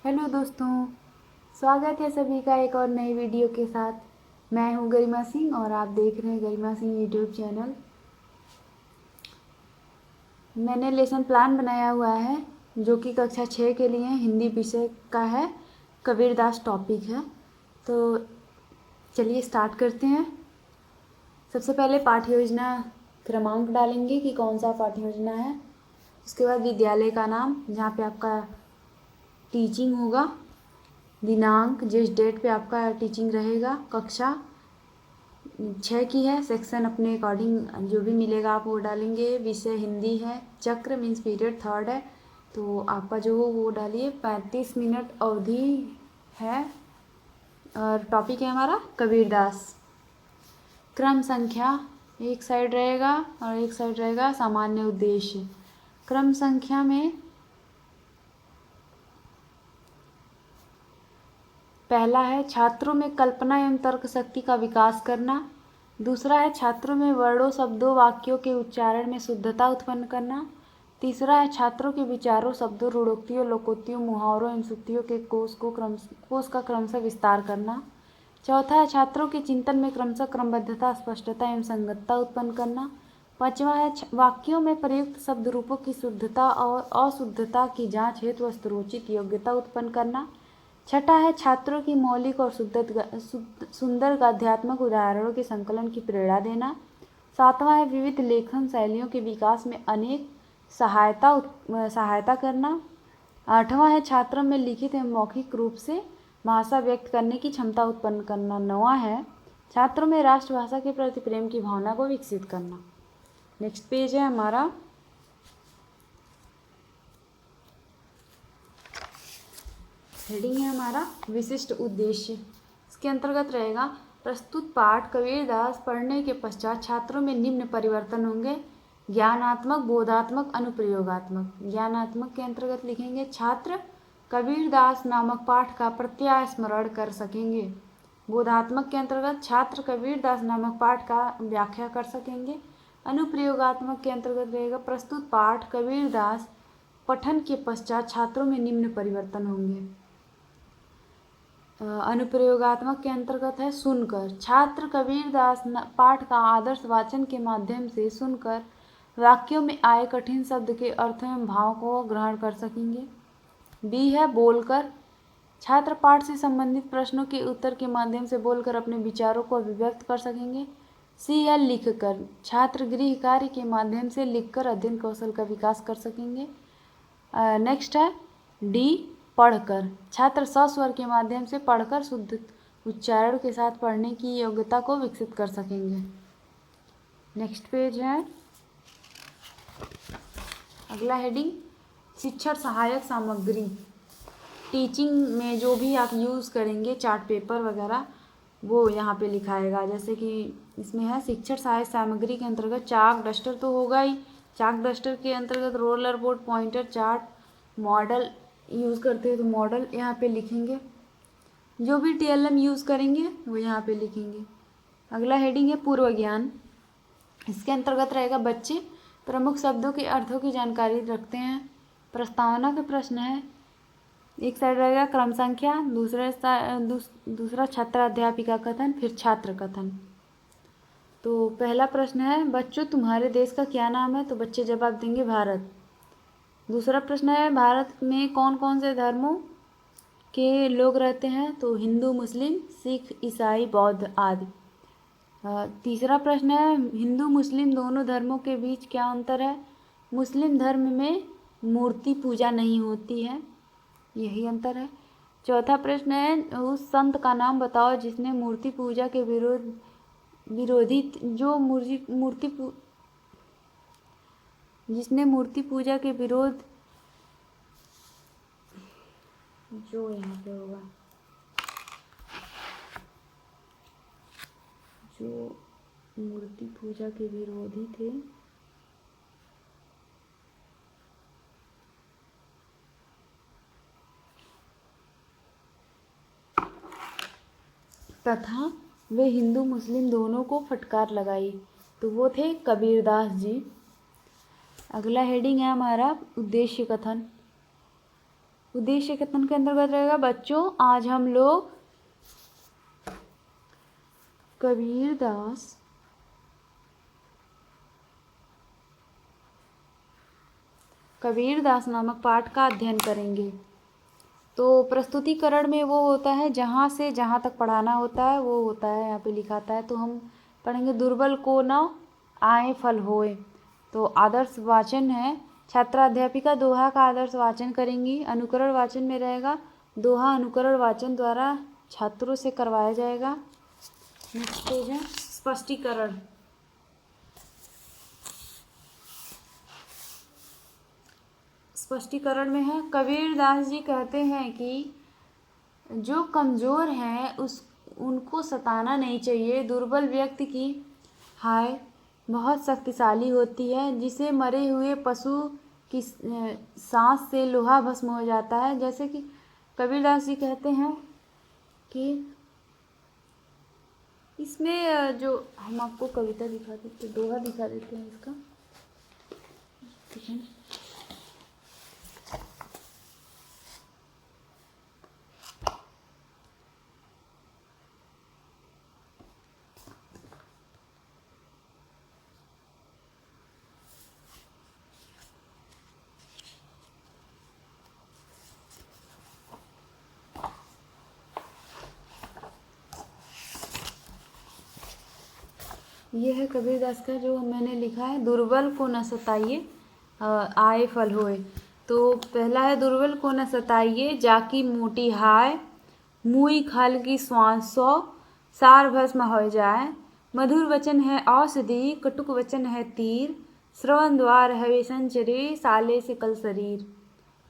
Hello दोस्तों, स्वागत है सभी का एक और नई वीडियो के साथ। मैं हूं गरिमा सिंह और आप देख रहे हैं गरिमा सिंह यूट्यूब चैनल। मैंने लेसन प्लान बनाया हुआ है जो कि कक्षा 6 के लिए हिंदी विषय का है, कबीरदास टॉपिक है। तो चलिए स्टार्ट करते हैं। सबसे पहले पाठ्य योजना क्रमांक डालेंगे कि कौन सा पाठ्य योजना है। उसके बाद विद्यालय का नाम जहाँ पे आपका टीचिंग होगा, दिनांक जिस डेट पे आपका टीचिंग रहेगा, कक्षा 6 की है, सेक्शन अपने अकॉर्डिंग जो भी मिलेगा आप वो डालेंगे। विषय हिंदी है, चक्र मीन्स पीरियड 3rd है, तो आपका जो हो वो डालिए। 35 मिनट अवधि है और टॉपिक है हमारा कबीरदास। क्रम संख्या एक साइड रहेगा और एक साइड रहेगा सामान्य उद्देश्य। क्रम संख्या में पहला है छात्रों में कल्पना एवं तर्क शक्ति का विकास करना। दूसरा है छात्रों में वर्णों, शब्दों, वाक्यों के उच्चारण में शुद्धता उत्पन्न करना। तीसरा है छात्रों के विचारों, शब्दों, रूढ़ोक्तियों, लोकोक्तियों, मुहावरों एवं सूक्तियों के कोश का क्रमशः विस्तार करना। चौथा है छात्रों के चिंतन में क्रमशः क्रमबद्धता, स्पष्टता एवं संगतता उत्पन्न करना। पांचवा है वाक्यों में प्रयुक्त शब्द रूपों की शुद्धता और अशुद्धता की जांच हेतु वस्तुरोचित योग्यता उत्पन्न करना। छठा है छात्रों की मौलिक और सुंदर गद्यात्मक उदाहरणों के संकलन की प्रेरणा देना। सातवां है विविध लेखन शैलियों के विकास में अनेक सहायता करना। आठवां है छात्रों में लिखित एवं मौखिक रूप से भाषा व्यक्त करने की क्षमता उत्पन्न करना। नौवां है छात्रों में राष्ट्रभाषा के प्रति प्रेम की भावना को विकसित करना। नेक्स्ट पेज है हमारा। हेडिंग है हमारा विशिष्ट उद्देश्य। इसके अंतर्गत रहेगा प्रस्तुत पाठ कबीरदास पढ़ने के पश्चात छात्रों में निम्न परिवर्तन होंगे: ज्ञानात्मक, बोधात्मक, अनुप्रयोगात्मक। ज्ञानात्मक के अंतर्गत लिखेंगे छात्र कबीरदास नामक पाठ का प्रत्याय स्मरण कर सकेंगे। बोधात्मक के अंतर्गत छात्र कबीरदास नामक पाठ का व्याख्या कर सकेंगे। अनुप्रयोगात्मक के अंतर्गत रहेगा प्रस्तुत पाठ कबीरदास पठन के पश्चात छात्रों में निम्न परिवर्तन होंगे। अनुप्रयोगात्मक के अंतर्गत है सुनकर। छात्र कबीरदास पाठ का आदर्श वाचन के माध्यम से सुनकर वाक्यों में आए कठिन शब्द के अर्थ एवं भाव को ग्रहण कर सकेंगे। बी है बोलकर। छात्र पाठ से संबंधित प्रश्नों के उत्तर के माध्यम से बोलकर अपने विचारों को अभिव्यक्त कर सकेंगे। सी है लिखकर। छात्र गृह कार्य के माध्यम से लिखकर अध्ययन कौशल का विकास कर सकेंगे। नेक्स्ट है डी पढ़कर। छात्र सस्वर के माध्यम से पढ़कर शुद्ध उच्चारण के साथ पढ़ने की योग्यता को विकसित कर सकेंगे। नेक्स्ट पेज है अगला हेडिंग शिक्षण सहायक सामग्री। टीचिंग में जो भी आप यूज़ करेंगे चार्ट पेपर वगैरह वो यहाँ पे लिखाएगा। जैसे कि इसमें है शिक्षण सहायक सामग्री के अंतर्गत चाक डस्टर तो होगा ही। चाक डस्टर के अंतर्गत roller board, pointer, chart, model use करते हैं तो मॉडल यहाँ पे लिखेंगे। जो भी TLM यूज़ करेंगे वो यहाँ पे लिखेंगे। अगला हेडिंग है पूर्व ज्ञान। इसके अंतर्गत रहेगा बच्चे प्रमुख शब्दों के अर्थों की जानकारी रखते हैं। प्रस्तावना के प्रश्न है। एक साइड रहेगा क्रम संख्या, दूसरा छात्र अध्यापिका कथन, फिर छात्र कथन। तो पहला प्रश्न है बच्चों तुम्हारे देश का क्या नाम है? तो बच्चे जवाब देंगे भारत। दूसरा प्रश्न है भारत में कौन कौन से धर्मों के लोग रहते हैं? तो हिंदू, मुस्लिम, सिख, ईसाई, बौद्ध आदि। तीसरा प्रश्न है हिंदू मुस्लिम दोनों धर्मों के बीच क्या अंतर है? मुस्लिम धर्म में मूर्ति पूजा नहीं होती है, यही अंतर है। चौथा प्रश्न है उस संत का नाम बताओ जिसने मूर्ति पूजा के जिसने मूर्ति पूजा के विरोध जो यहाँ पे होगा जो मूर्ति पूजा के विरोधी थे तथा वे हिंदू मुस्लिम दोनों को फटकार लगाई, तो वो थे कबीरदास जी। अगला हेडिंग है हमारा उद्देश्य कथन। उद्देश्य कथन के अंतर्गत रहेगा बच्चों आज हम लोग कबीरदास नामक पाठ का अध्ययन करेंगे। तो प्रस्तुतिकरण में वो होता है जहाँ से जहाँ तक पढ़ाना होता है वो होता है, यहाँ पे लिखाता है। तो हम पढ़ेंगे दुर्बल को न आए फल होए। तो आदर्श वाचन है, छात्राध्यापिका दोहा का आदर्श वाचन करेंगी। अनुकरण वाचन में रहेगा दोहा अनुकरण वाचन द्वारा छात्रों से करवाया जाएगा। नेक्स्ट पेज है स्पष्टीकरण। स्पष्टीकरण में है कबीरदास जी कहते हैं कि जो कमज़ोर हैं उनको सताना नहीं चाहिए। दुर्बल व्यक्ति की हाय बहुत शक्तिशाली होती है, जिसे मरे हुए पशु की सांस से लोहा भस्म हो जाता है। जैसे कि कबीरदास जी कहते हैं कि इसमें जो हम आपको कविता दिखा देते, दोहा दिखा देते हैं इसका, ठीक है। ये है कबीरदास का जो मैंने लिखा है दुर्बल को न सताइए आए फल होए। तो पहला है दुर्बल को न सताइए जाकी मोटी हाय, मुई खाल की श्वास सौ सार भस्म हो जाए। मधुर वचन है औषधि कटुक वचन है तीर, श्रवण द्वार है संचरे साले से कल शरीर।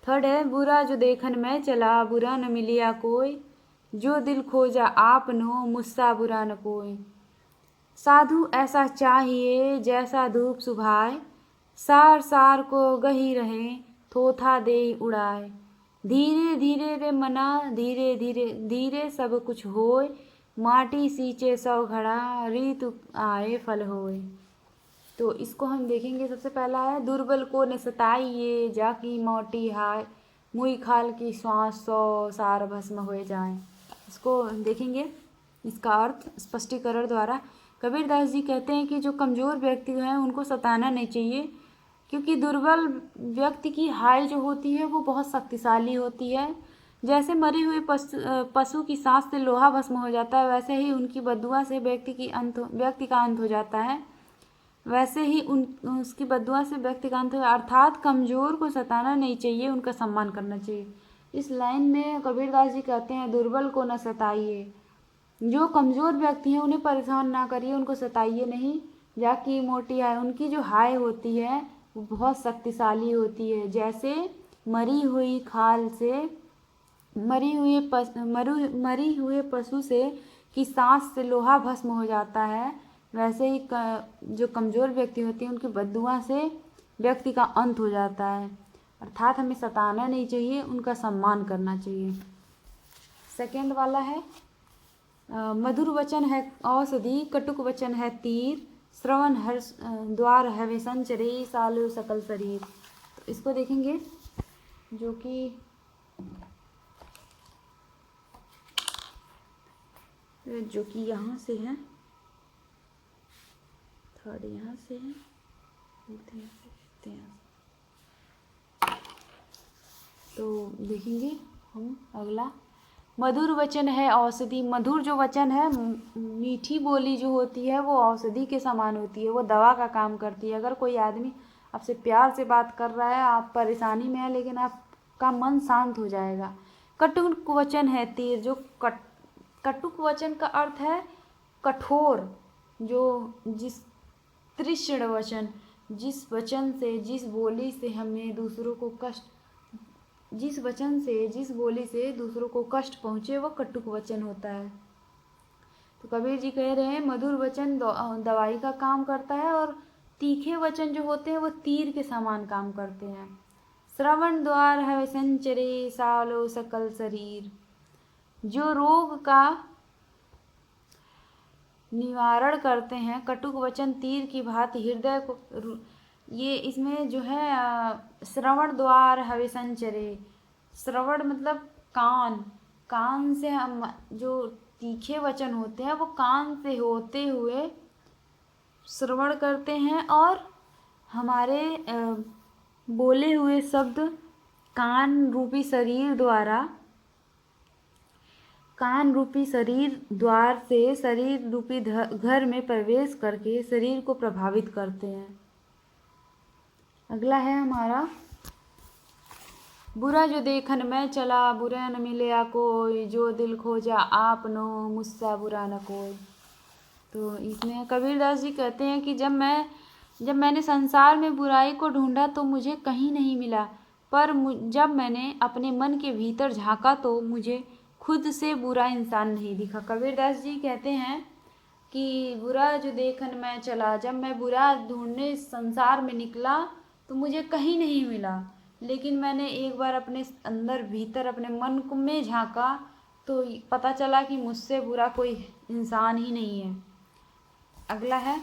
थर्ड है बुरा जो देखन में चला बुरा न मिलिया कोई, जो दिल खोजा आपनो मुस्सा बुरा न कोई। साधु ऐसा चाहिए जैसा धूप सुभाए, सार सार को गही रहे थोथा दे उड़ाए। धीरे धीरे रे मना धीरे धीरे धीरे सब कुछ होए, माटी सींचे सौ घड़ा रीतु आए फल होए। तो इसको हम देखेंगे। सबसे पहला है दुर्बल को न सताइए जाकी मोटी हाय, मुई खाल की श्वास सौ सार भस्म हो जाए। इसको देखेंगे इसका अर्थ स्पष्टीकरण द्वारा। कबीरदास जी कहते हैं कि जो कमज़ोर व्यक्ति हैं उनको सताना नहीं चाहिए, क्योंकि दुर्बल व्यक्ति की हाय जो होती है वो बहुत शक्तिशाली होती है। जैसे मरे हुए पशु की सांस से लोहा भस्म हो जाता है, वैसे ही उनकी बद्दुआ से व्यक्ति का अंत हो जाता है। वैसे ही उसकी बद्दुआ से व्यक्ति का अंत हो, अर्थात कमज़ोर को सताना नहीं चाहिए, उनका सम्मान करना चाहिए। इस लाइन में कबीरदास जी कहते हैं दुर्बल को न सताइए, जो कमज़ोर व्यक्ति हैं उन्हें परेशान ना करिए, उनको सताइए नहीं। जाकी मोटी हाय, उनकी जो हाय होती है वो बहुत शक्तिशाली होती है। जैसे मरी हुई खाल से मरी हुए पशु से की सांस से लोहा भस्म हो जाता है, वैसे ही जो कमज़ोर व्यक्ति होती है उनकी बद्दुआ से व्यक्ति का अंत हो जाता है। अर्थात हमें सताना नहीं चाहिए, उनका सम्मान करना चाहिए। सेकेंड वाला है मधुर वचन है औषधि कटुक वचन है तीर, श्रवण हर्ष द्वार है संचरे सालो सकल शरीर। तो इसको देखेंगे जो कि यहाँ से है, थर्ड यहाँ से है, तो देखेंगे हम अगला। मधुर वचन है औषधि, मधुर जो वचन है, मीठी बोली जो होती है वो औषधि के समान होती है, वो दवा का काम करती है। अगर कोई आदमी आपसे प्यार से बात कर रहा है, आप परेशानी में है लेकिन आपका मन शांत हो जाएगा। कटुक वचन है तीर, जो कटुक वचन का अर्थ है कठोर, तीक्ष्ण वचन, जिस बोली से दूसरों को कष्ट पहुँचे वो कटुक वचन होता है। तो कबीर जी कह रहे हैं मधुर वचन दवाई का काम करता है और तीखे वचन जो होते हैं वो तीर के समान काम करते हैं। श्रवण द्वार है संचरे सालो सकल शरीर, जो रोग का निवारण करते हैं। कटुक वचन तीर की भांति हृदय को, ये इसमें जो है श्रवण द्वार हवे संचरे, श्रवण मतलब कान, कान से हम जो तीखे वचन होते हैं वो कान से होते हुए श्रवण करते हैं, और हमारे बोले हुए शब्द कान रूपी शरीर द्वारा, कान रूपी शरीर द्वार से शरीर रूपी घर में प्रवेश करके शरीर को प्रभावित करते हैं। अगला है हमारा, बुरा जो देखन में चला, बुरा न मिले कोई, जो दिल खोजा आपनो, मुझसा बुरा न कोई। तो इसमें कबीरदास जी कहते हैं कि जब मैंने संसार में बुराई को ढूंढा तो मुझे कहीं नहीं मिला, पर जब मैंने अपने मन के भीतर झांका तो मुझे खुद से बुरा इंसान नहीं दिखा। कबीरदास जी कहते हैं कि बुरा जो देखन में चला, जब मैं बुरा ढूंढने संसार में निकला तो मुझे कहीं नहीं मिला, लेकिन मैंने एक बार अपने अंदर भीतर अपने मन को में झांका तो पता चला कि मुझसे बुरा कोई इंसान ही नहीं है। अगला है,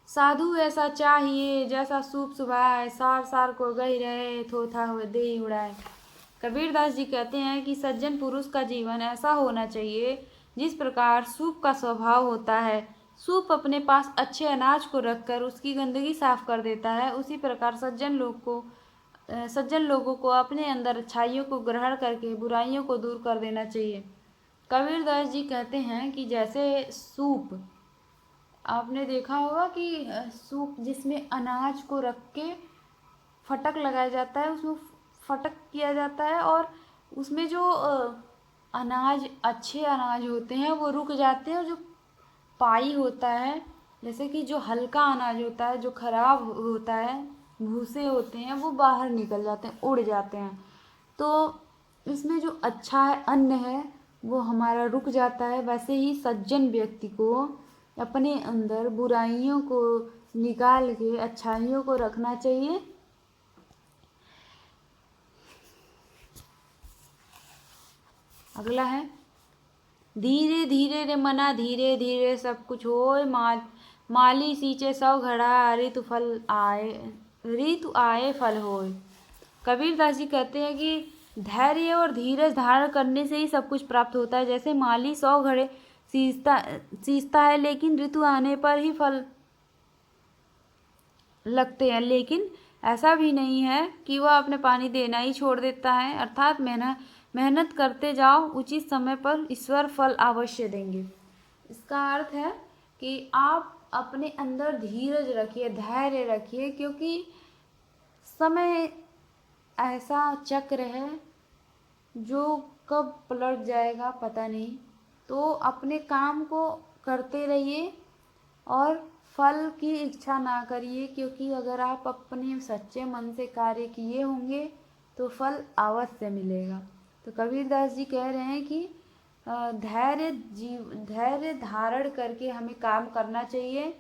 साधु ऐसा चाहिए जैसा सूप सुभाए, सार सार को गई रहे, थोथा हुए दे उड़ाए। कबीरदास जी कहते हैं कि सज्जन पुरुष का जीवन ऐसा होना चाहिए जिस प्रकार सूप का स्वभाव होता है। सूप अपने पास अच्छे अनाज को रखकर उसकी गंदगी साफ कर देता है, उसी प्रकार सज्जन लोगों को अपने अंदर अच्छाइयों को ग्रहण करके बुराइयों को दूर कर देना चाहिए। कबीरदास जी कहते हैं कि जैसे सूप, आपने देखा होगा कि सूप जिसमें अनाज को रख के फटक लगाया जाता है, उसमें फटक किया जाता है और उसमें जो अनाज, अच्छे अनाज होते हैं वो रुक जाते हैं, और जो पाई होता है, जैसे कि जो हल्का अनाज होता है, जो खराब होता है, भूसे होते हैं, वो बाहर निकल जाते हैं, उड़ जाते हैं। तो इसमें जो अच्छा है, अन्न है, वो हमारा रुक जाता है। वैसे ही सज्जन व्यक्ति को अपने अंदर बुराइयों को निकाल के अच्छाइयों को रखना चाहिए। अगला है, धीरे धीरे रे मना, धीरे धीरे सब कुछ होए, माली सींचे सौ घड़ा, ऋतु आए फल होए। कबीरदास जी कहते हैं कि धैर्य और धीरज धारण करने से ही सब कुछ प्राप्त होता है। जैसे माली 100 घड़े सींचता है, लेकिन ऋतु आने पर ही फल लगते हैं, लेकिन ऐसा भी नहीं है कि वह अपने पानी देना ही छोड़ देता है। अर्थात मेहनत करते जाओ, उचित समय पर ईश्वर फल अवश्य देंगे। इसका अर्थ है कि आप अपने अंदर धीरज रखिए, धैर्य रखिए, क्योंकि समय ऐसा चक्र है जो कब पलट जाएगा पता नहीं। तो अपने काम को करते रहिए और फल की इच्छा ना करिए, क्योंकि अगर आप अपने सच्चे मन से कार्य किए होंगे तो फल अवश्य मिलेगा। तो कबीरदास जी कह रहे हैं कि धैर्य धारण करके हमें काम करना चाहिए,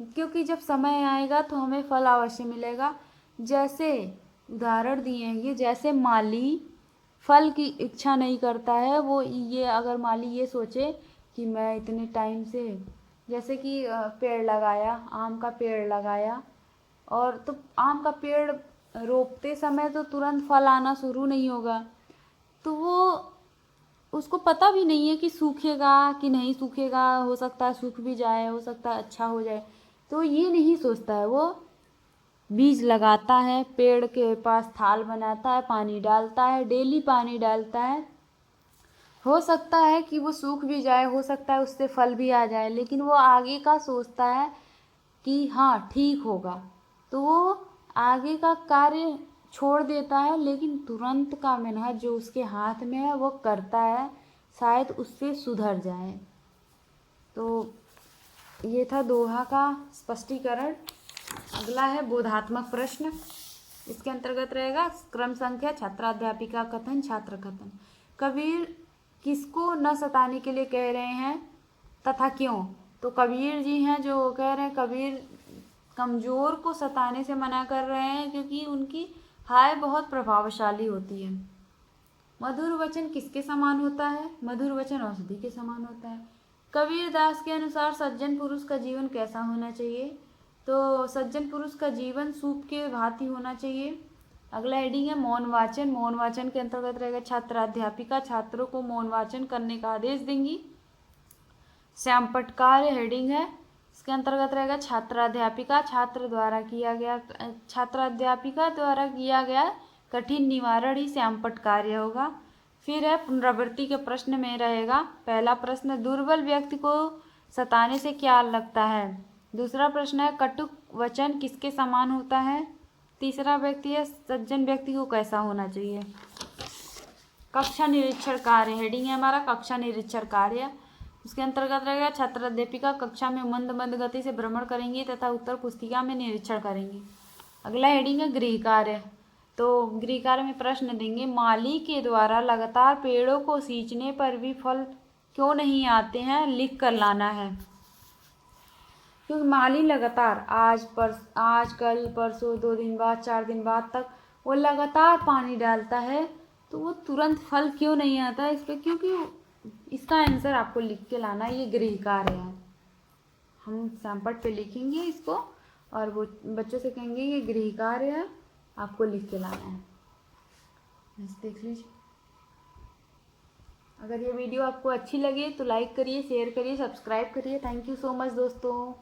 क्योंकि जब समय आएगा तो हमें फल अवश्य मिलेगा। जैसे उदाहरण दिए हैं ये, जैसे माली फल की इच्छा नहीं करता है, वो ये अगर माली ये सोचे कि मैं इतने टाइम से, जैसे कि पेड़ लगाया, आम का पेड़ लगाया, और तो आम का पेड़ रोपते समय तो तुरंत फल आना शुरू नहीं होगा, तो वो उसको पता भी नहीं है कि सूखेगा कि नहीं सूखेगा, हो सकता है सूख भी जाए, हो सकता है अच्छा हो जाए, तो ये नहीं सोचता है। वो बीज लगाता है, पेड़ के पास थाल बनाता है, पानी डालता है, डेली पानी डालता है। हो सकता है कि वो सूख भी जाए, हो सकता है उससे फल भी आ जाए, लेकिन वो आगे का सोचता है कि हाँ ठीक होगा, तो वो आगे का कार्य छोड़ देता है, लेकिन तुरंत का मेहनत जो उसके हाथ में है वो करता है, शायद उससे सुधर जाए। तो ये था दोहा का स्पष्टीकरण। अगला है बोधात्मक प्रश्न। इसके अंतर्गत रहेगा क्रम संख्या, छात्राध्यापिका कथन, छात्र कथन। कबीर किसको न सताने के लिए कह रहे हैं तथा क्यों? तो कबीर जी हैं जो कह रहे हैं कबीर कमज़ोर को सताने से मना कर रहे हैं, क्योंकि उनकी हाय बहुत प्रभावशाली होती है। मधुर वचन किसके समान होता है? मधुर वचन औषधि के समान होता है। कबीर दास के अनुसार सज्जन पुरुष का जीवन कैसा होना चाहिए? तो सज्जन पुरुष का जीवन सूप के भांति होना चाहिए, अगला हेडिंग है मौन वाचन। मौन वाचन के अंतर्गत रहेगा छात्र अध्यापिका छात्रों को मौन वाचन करने का आदेश देंगी। श्यामपट्ट कार्य हेडिंग है, इसके अंतर्गत रहेगा छात्र अध्यापिका छात्र द्वारा किया गया छात्र अध्यापिका द्वारा किया गया कठिन निवारण ही श्यामपट्ट कार्य होगा। फिर है पुनरावृत्ति के प्रश्न में रहेगा पहला प्रश्न दुर्बल व्यक्ति को सताने से क्या लगता है। दूसरा प्रश्न है कटु वचन किसके समान होता है। तीसरा व्यक्ति है सज्जन व्यक्ति को कैसा होना चाहिए। कक्षा निरीक्षण कार्य हेडिंग है हमारा कक्षा निरीक्षण कार्य। उसके अंतर्गत रहेगा छात्र अध्यापिका कक्षा में मंद मंद गति से भ्रमण करेंगी तथा उत्तर पुस्तिका में निरीक्षण करेंगी। अगला हेडिंग है गृह कार्य। तो गृह कार्य में प्रश्न देंगे माली के द्वारा लगातार पेड़ों को सींचने पर भी फल क्यों नहीं आते हैं, लिख कर लाना है। क्योंकि माली लगातार आज कल परसों 2 दिन बाद 4 दिन बाद तक वो लगातार पानी डालता है तो वो तुरंत फल क्यों नहीं आता है इस पर, क्योंकि इसका आंसर आपको लिख के लाना है। ये गृह कार्य है, हम श्यामपट्ट पे लिखेंगे इसको और वो बच्चों से कहेंगे ये गृह कार्य है, आपको लिख के लाना है। देख लीजिए। अगर ये वीडियो आपको अच्छी लगे तो लाइक करिए, शेयर करिए, सब्सक्राइब करिए। थैंक यू सो मच दोस्तों।